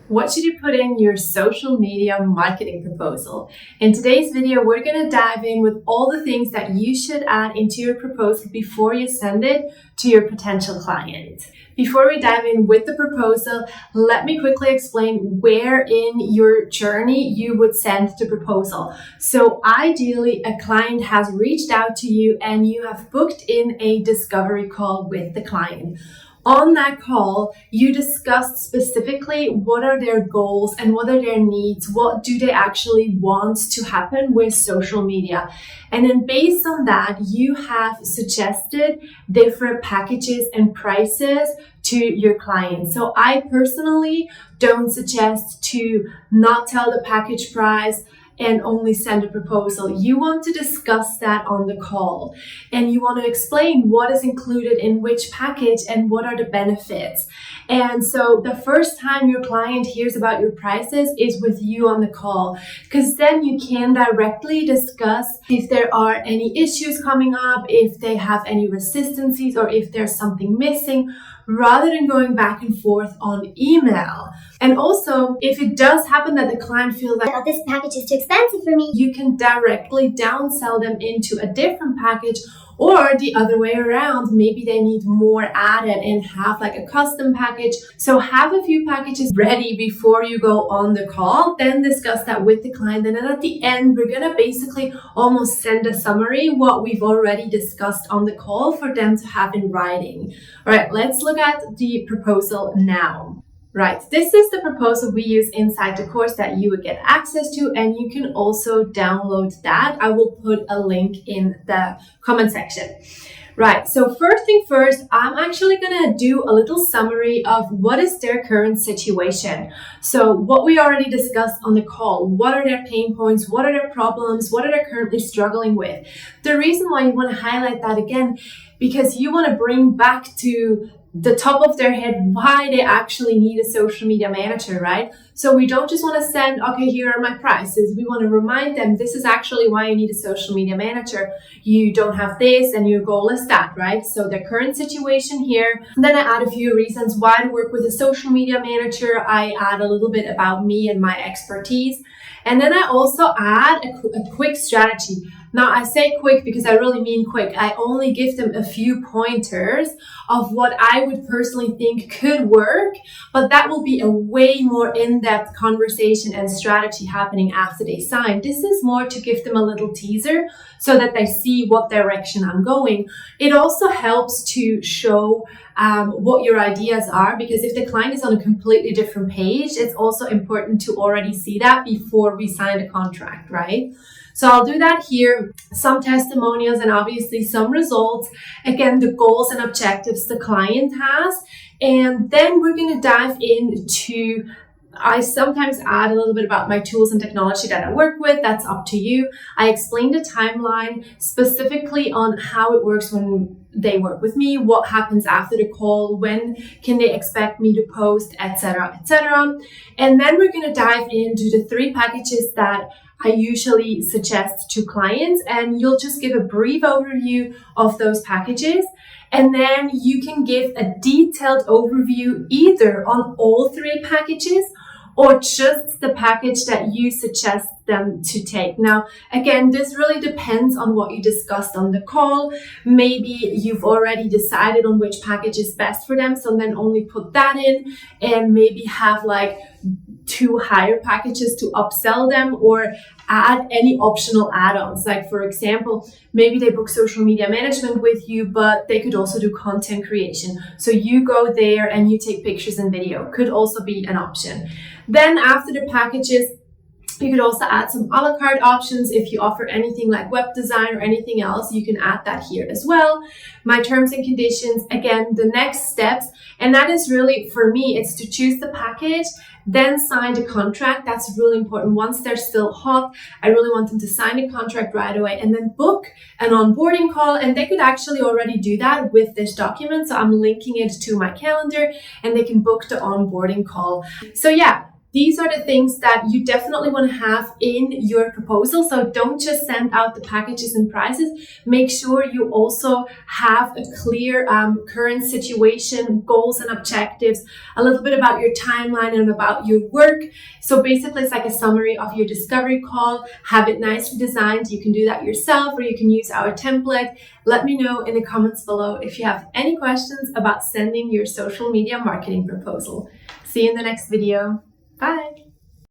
What should you put in your social media marketing proposal? In today's video, we're going to dive in with all the things that you should add into your proposal before you send it to your potential client. Before we dive in with the proposal, let me quickly explain where in your journey you would send the proposal. So ideally, a client has reached out to you and you have booked in a discovery call with the client. On that call, you discussed specifically what are their goals and what are their needs, what do they actually want to happen with social media. And then based on that, you have suggested different packages and prices to your clients. So I personally don't suggest to not tell the package price and only send a proposal. You want to discuss that on the call and you want to explain what is included in which package and what are the benefits. And so the first time your client hears about your prices is with you on the call, because then you can directly discuss if there are any issues coming up, if they have any resistancies, or if there's something missing, rather than going back and forth on email. And also, if it does happen that the client feels like, this package is too expensive for me, you can directly downsell them into a different package, or the other way around. Maybe they need more added and have like a custom package. So have a few packages ready before you go on the call, then discuss that with the client. And then at the end, we're gonna basically almost send a summary, what we've already discussed on the call, for them to have in writing. All right, let's look at the proposal now. Right, this is the proposal we use inside the course that you would get access to, and you can also download that. I will put a link in the comment section. Right, so first thing first, I'm actually gonna do a little summary of what is their current situation. So what we already discussed on the call, what are their pain points, what are their problems, what are they currently struggling with? The reason why you wanna highlight that again, because you wanna bring back to the top of their head why they actually need a social media manager, right? So we don't just want to send, okay, here are my prices. We want to remind them this is actually why you need a social media manager. You don't have this and your goal is that, right? So the current situation here. And then I add a few reasons why to work with a social media manager. I add a little bit about me and my expertise. And then I also add a quick strategy. Now, I say quick because I really mean quick. I only give them a few pointers of what I would personally think could work, but that will be a way more in-depth conversation and strategy happening after they sign. This is more to give them a little teaser so that they see what direction I'm going. It also helps to show what your ideas are, because if the client is on a completely different page, it's also important to already see that before we sign the contract, right? So I'll do that here, some testimonials and obviously some results. Again, the goals and objectives the client has. And then we're going to dive into, I sometimes add a little bit about my tools and technology that I work with. That's up to you. I explain the timeline specifically on how it works when they work with me, what happens after the call, when can they expect me to post, etc., etc. And then we're going to dive into the 3 packages that I usually suggest to clients, and you'll just give a brief overview of those packages. And then you can give a detailed overview either on all 3 packages or just the package that you suggest them to take. Now, again, this really depends on what you discussed on the call. Maybe you've already decided on which package is best for them, so then only put that in and maybe have like 2 higher packages to upsell them, or add any optional add-ons. Like for example, maybe they book social media management with you, but they could also do content creation. So you go there and you take pictures and video. Could also be an option. Then after the packages, you could also add some a la carte options. If you offer anything like web design or anything else, you can add that here as well. My terms and conditions, again, the next steps. And that is really, for me, it's to choose the package, then sign the contract. That's really important. Once they're still hot, I really want them to sign the contract right away and then book an onboarding call. And they could actually already do that with this document. So I'm linking it to my calendar and they can book the onboarding call. So yeah, These are the things that you definitely want to have in your proposal. So don't just send out the packages and prices. Make sure you also have a clear current situation, goals and objectives, a little bit about your timeline and about your work. So basically it's like a summary of your discovery call. Have it nicely designed. You can do that yourself or you can use our template. Let me know in the comments below if you have any questions about sending your social media marketing proposal. See you in the next video. Bye.